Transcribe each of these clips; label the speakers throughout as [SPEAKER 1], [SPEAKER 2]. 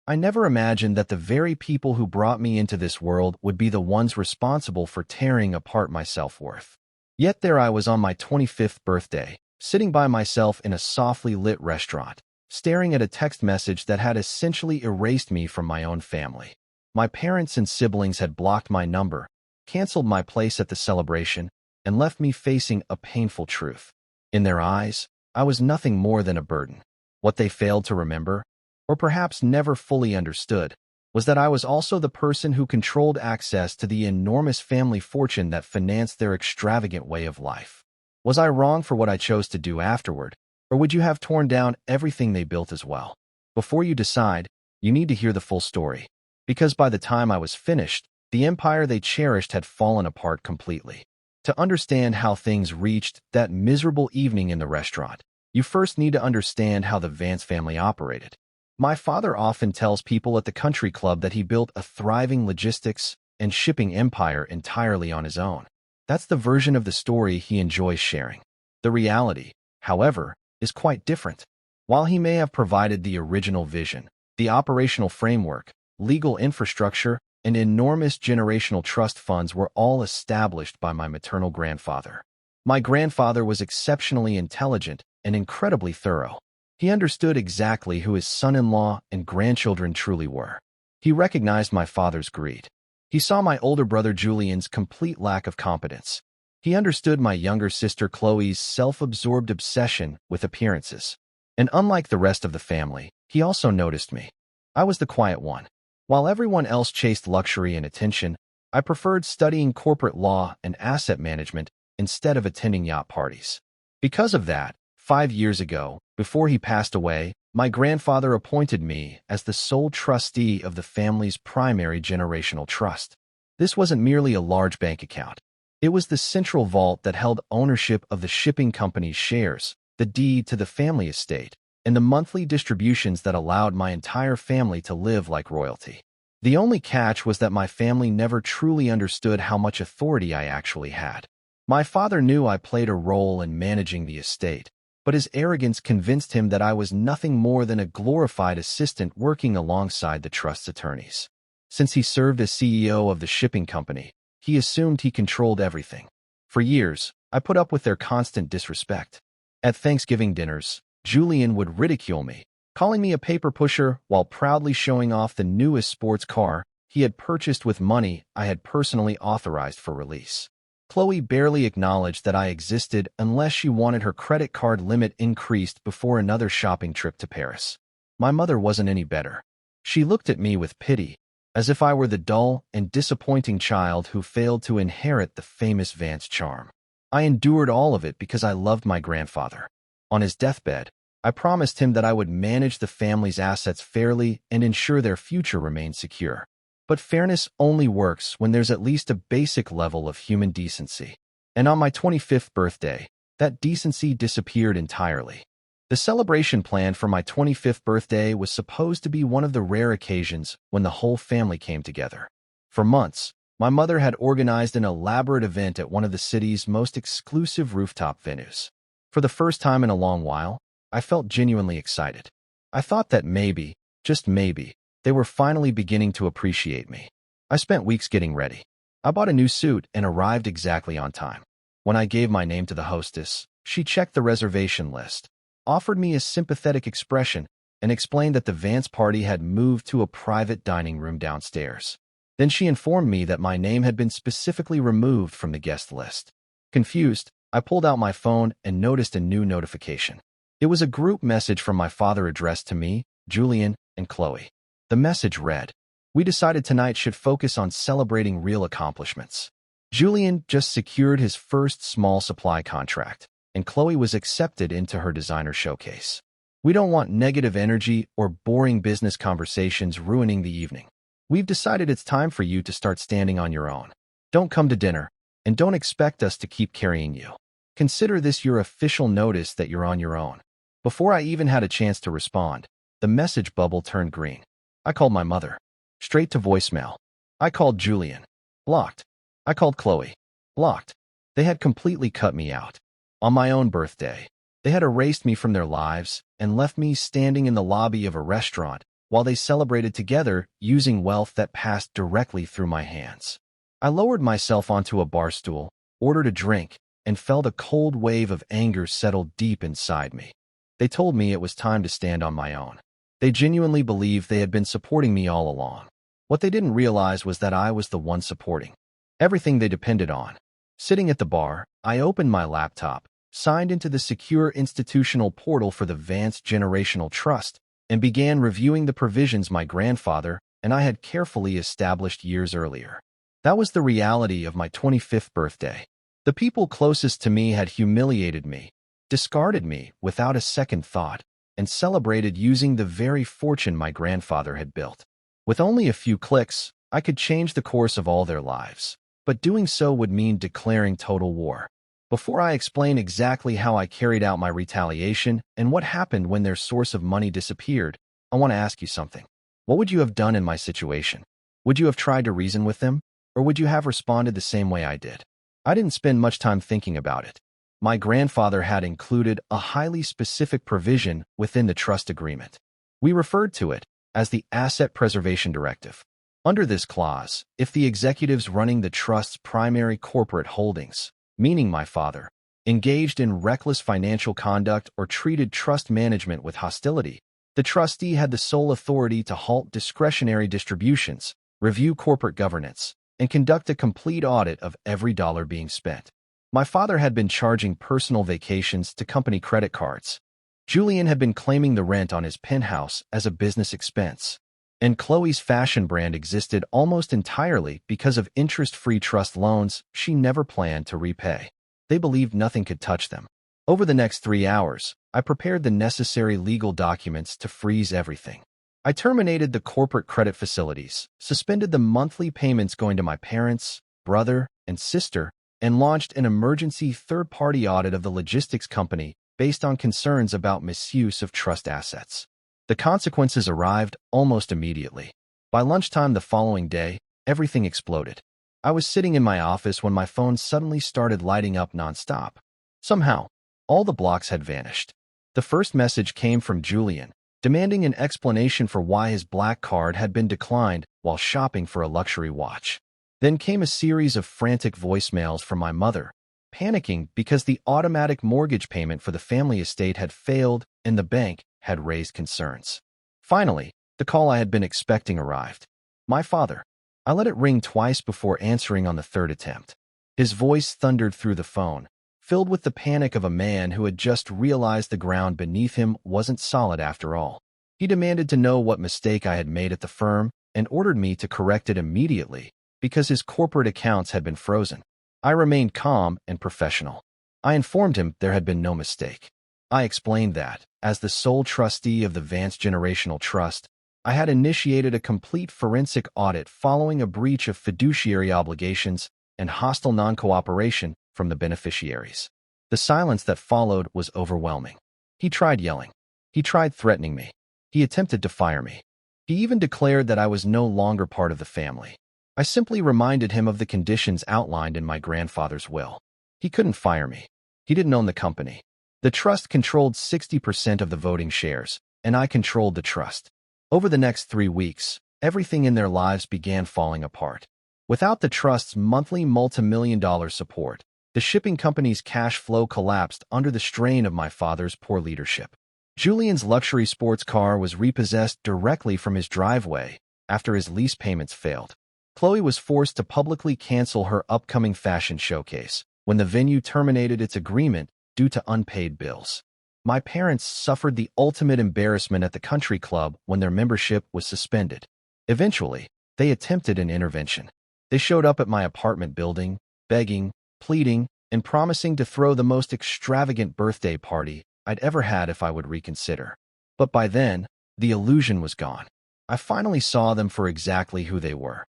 [SPEAKER 1] I never imagined that the very people who brought me into this world would be the ones responsible for tearing apart my self-worth. Yet there I was on my 25th birthday, sitting by myself in a softly lit restaurant, staring at a text message that had essentially erased me from my own family. My parents and siblings had blocked my number, canceled my place at the celebration, and left me facing a painful truth. In their eyes, I was nothing more than a burden. What they failed to remember, or perhaps never fully understood, was that I was also the person who controlled access to the enormous family fortune that financed their extravagant way of life. Was I wrong for what I chose to do afterward, or would you have torn down everything they built as well? Before you decide, you need to hear the full story, because by the time I was finished, the empire they cherished had fallen apart completely. To understand how things reached that miserable evening in the restaurant, you first need to understand how the Vance family operated. My father often tells people at the country club that he built a thriving logistics and shipping empire entirely on his own. That's the version of the story he enjoys sharing. The reality, however, is quite different. While he may have provided the original vision, the operational framework, legal infrastructure, and enormous generational trust funds were all established by my maternal grandfather. My grandfather was exceptionally intelligent and incredibly thorough. He understood exactly who his son-in-law and grandchildren truly were. He recognized my father's greed. He saw my older brother Julian's complete lack of competence. He understood my younger sister Chloe's self-absorbed obsession with appearances. And unlike the rest of the family, he also noticed me. I was the quiet one. While everyone else chased luxury and attention, I preferred studying corporate law and asset management instead of attending yacht parties. Because of that, 5 years ago, before he passed away, my grandfather appointed me as the sole trustee of the family's primary generational trust. This wasn't merely a large bank account. It was the central vault that held ownership of the shipping company's shares, the deed to the family estate, and the monthly distributions that allowed my entire family to live like royalty. The only catch was that my family never truly understood how much authority I actually had. My father knew I played a role in managing the estate, but his arrogance convinced him that I was nothing more than a glorified assistant working alongside the trust's attorneys. Since he served as CEO of the shipping company, he assumed he controlled everything. For years, I put up with their constant disrespect. At Thanksgiving dinners, Julian would ridicule me, calling me a paper pusher while proudly showing off the newest sports car he had purchased with money I had personally authorized for release. Chloe barely acknowledged that I existed unless she wanted her credit card limit increased before another shopping trip to Paris. My mother wasn't any better. She looked at me with pity, as if I were the dull and disappointing child who failed to inherit the famous Vance charm. I endured all of it because I loved my grandfather. On his deathbed, I promised him that I would manage the family's assets fairly and ensure their future remained secure. But fairness only works when there's at least a basic level of human decency. And on my 25th birthday, that decency disappeared entirely. The celebration planned for my 25th birthday was supposed to be one of the rare occasions when the whole family came together. For months, my mother had organized an elaborate event at one of the city's most exclusive rooftop venues. For the first time in a long while, I felt genuinely excited. I thought that maybe, just maybe, they were finally beginning to appreciate me. I spent weeks getting ready. I bought a new suit and arrived exactly on time. When I gave my name to the hostess, she checked the reservation list, offered me a sympathetic expression, and explained that the Vance party had moved to a private dining room downstairs. Then she informed me that my name had been specifically removed from the guest list. Confused, I pulled out my phone and noticed a new notification. It was a group message from my father addressed to me, Julian, and Chloe. The message read, "We decided tonight should focus on celebrating real accomplishments." Julian just secured his first small supply contract, and Chloe was accepted into her designer showcase. "We don't want negative energy or boring business conversations ruining the evening. We've decided it's time for you to start standing on your own. Don't come to dinner, and don't expect us to keep carrying you. Consider this your official notice that you're on your own." Before I even had a chance to respond, the message bubble turned green. I called my mother. Straight to voicemail. I called Julian. Blocked. I called Chloe. Blocked. They had completely cut me out. On my own birthday, they had erased me from their lives and left me standing in the lobby of a restaurant while they celebrated together using wealth that passed directly through my hands. I lowered myself onto a bar stool, ordered a drink, and felt a cold wave of anger settle deep inside me. They told me it was time to stand on my own. They genuinely believed they had been supporting me all along. What they didn't realize was that I was the one supporting everything they depended on. Sitting at the bar, I opened my laptop, signed into the secure institutional portal for the Vance Generational Trust, and began reviewing the provisions my grandfather and I had carefully established years earlier. That was the reality of my 25th birthday. The people closest to me had humiliated me, discarded me without a second thought, and celebrated using the very fortune my grandfather had built. With only a few clicks, I could change the course of all their lives, but doing so would mean declaring total war. Before I explain exactly how I carried out my retaliation and what happened when their source of money disappeared, I want to ask you something. What would you have done in my situation? Would you have tried to reason with them, or would you have responded the same way I did? I didn't spend much time thinking about it. My grandfather had included a highly specific provision within the trust agreement. We referred to it as the Asset Preservation Directive. Under this clause, if the executives running the trust's primary corporate holdings, meaning my father, engaged in reckless financial conduct or treated trust management with hostility, the trustee had the sole authority to halt discretionary distributions, review corporate governance, and conduct a complete audit of every dollar being spent. My father had been charging personal vacations to company credit cards. Julian had been claiming the rent on his penthouse as a business expense. And Chloe's fashion brand existed almost entirely because of interest-free trust loans she never planned to repay. They believed nothing could touch them. Over the next 3 hours, I prepared the necessary legal documents to freeze everything. I terminated the corporate credit facilities, suspended the monthly payments going to my parents, brother, and sister, and launched an emergency third-party audit of the logistics company based on concerns about misuse of trust assets. The consequences arrived almost immediately. By lunchtime the following day, everything exploded. I was sitting in my office when my phone suddenly started lighting up nonstop. Somehow, all the blocks had vanished. The first message came from Julian, demanding an explanation for why his black card had been declined while shopping for a luxury watch. Then came a series of frantic voicemails from my mother, panicking because the automatic mortgage payment for the family estate had failed and the bank had raised concerns. Finally, the call I had been expecting arrived. My father. I let it ring twice before answering on the third attempt. His voice thundered through the phone, filled with the panic of a man who had just realized the ground beneath him wasn't solid after all. He demanded to know what mistake I had made at the firm and ordered me to correct it immediately because his corporate accounts had been frozen. I remained calm and professional. I informed him there had been no mistake. I explained that, as the sole trustee of the Vance Generational Trust, I had initiated a complete forensic audit following a breach of fiduciary obligations and hostile non-cooperation from the beneficiaries. The silence that followed was overwhelming. He tried yelling. He tried threatening me. He attempted to fire me. He even declared that I was no longer part of the family. I simply reminded him of the conditions outlined in my grandfather's will. He couldn't fire me. He didn't own the company. The trust controlled 60% of the voting shares, and I controlled the trust. Over the next 3 weeks, everything in their lives began falling apart. Without the trust's monthly multi-million-dollar support, the shipping company's cash flow collapsed under the strain of my father's poor leadership. Julian's luxury sports car was repossessed directly from his driveway after his lease payments failed. Chloe was forced to publicly cancel her upcoming fashion showcase when the venue terminated its agreement due to unpaid bills. My parents suffered the ultimate embarrassment at the country club when their membership was suspended. Eventually, they attempted an intervention. They showed up at my apartment building, begging, pleading, and promising to throw the most extravagant birthday party I'd ever had if I would reconsider. But by then, the illusion was gone. I finally saw them for exactly who they were.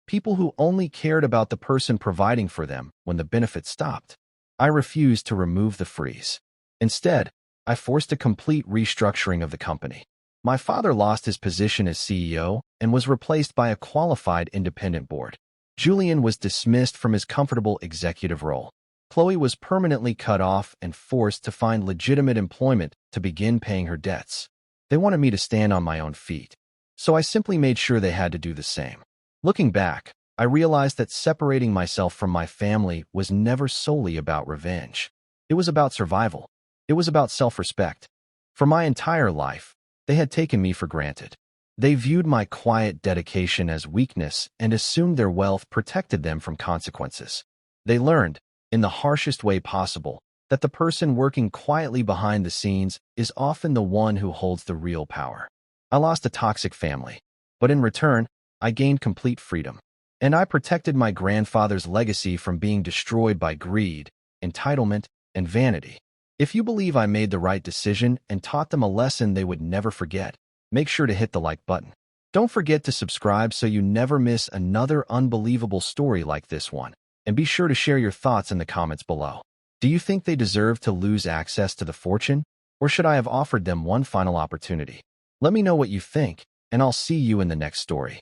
[SPEAKER 1] People who only cared about the person providing for them when the benefit stopped. I refused to remove the freeze. Instead, I forced a complete restructuring of the company. My father lost his position as CEO and was replaced by a qualified independent board. Julian was dismissed from his comfortable executive role. Chloe was permanently cut off and forced to find legitimate employment to begin paying her debts. They wanted me to stand on my own feet. so I simply made sure they had to do the same. Looking back, I realized that separating myself from my family was never solely about revenge. It was about survival. It was about self-respect. For my entire life, they had taken me for granted. They viewed my quiet dedication as weakness and assumed their wealth protected them from consequences. They learned, in the harshest way possible, that the person working quietly behind the scenes is often the one who holds the real power. I lost a toxic family, but in return, I gained complete freedom. And I protected my grandfather's legacy from being destroyed by greed, entitlement, and vanity. If you believe I made the right decision and taught them a lesson they would never forget, make sure to hit the like button. Don't forget to subscribe so you never miss another unbelievable story like this one. And be sure to share your thoughts in the comments below. Do you think they deserve to lose access to the fortune? Or should I have offered them one final opportunity? Let me know what you think, and I'll see you in the next story.